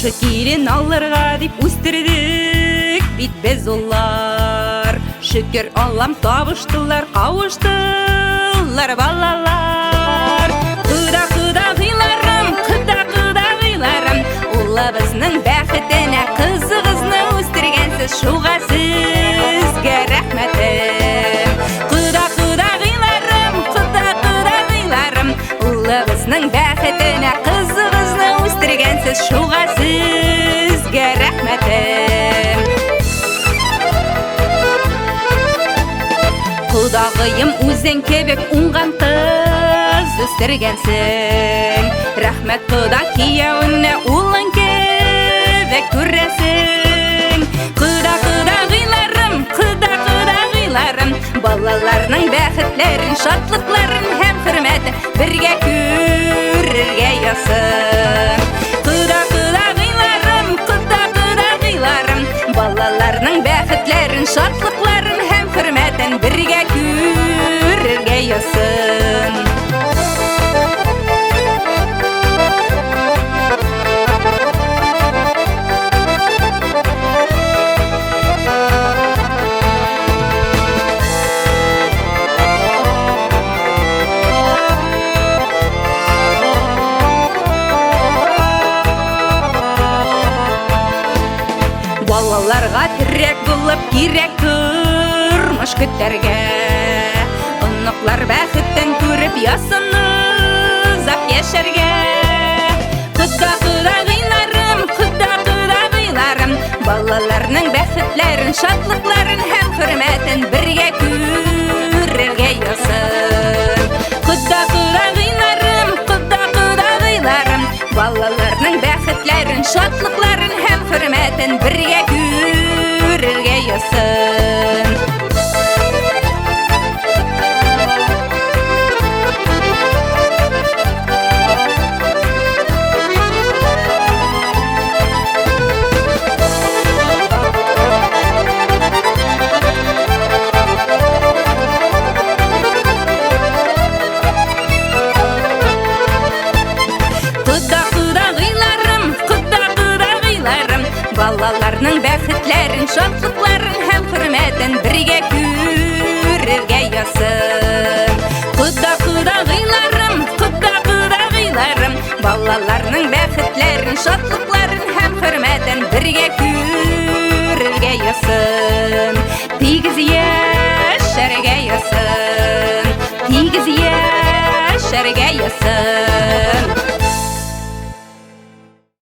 Яхшы келін алырға деп өстірдік бит біз олар. Шүкір Аллам табыштылар, қауыштылар балалар. Құда-құдағиларым, құда-құдағиларым, ұлы біздің бәхітіне қызығызны өстіргенсіз, шуға сізге рахметім. Құда-құдағиларым, құда-құдағиларым, ұлы біздің бәхітіне қызығызны өстіргенсіз, шуға сізге рахметім. Құдағыйым өзен кебек ұңған қыз өстіргенсің. Рахмет құда кияуіне ұлын кебек көресің. Құда-құдағиларым, құда-құдағиларым, балаларының бәхітлерін, шатлықларын һәм хөрмәтін бірге көрерге ясын. Құда-құдағиларым, құда-құдағиларым, балаларының бәхітлерін, шатлықларын һәм хөрмәтін бірге көрерге ясын. Балаларға тірек болып керек тұрмыш күттерге. Ұнықлар бәхіттен көріп ясыныз ап ешерге. Құда-құдағиларым, құда-құдағиларым, балаларының бәхітлерін, шатлықларын һәм хөрмәтін бірге көрерге ясын. Құда-құдағиларым, құда-құдағиларым, балаларының бәхітлерін, шатлықларын һәм хөрмәтін бірге көрерге ясын. Құда-құдағиларым, құда-құдағиларым, балаларының бәхітлерін, шатлықларын һәм хөрмәтін бірге көрерге ясын. Құда-құдағиларым, құда-құдағиларым, балаларының бәхітлерін, шатлықларын һәм хөрмәтін бірге көрерге ясын. Тигіз яшәргә ясын, тигіз яшәргә ясын.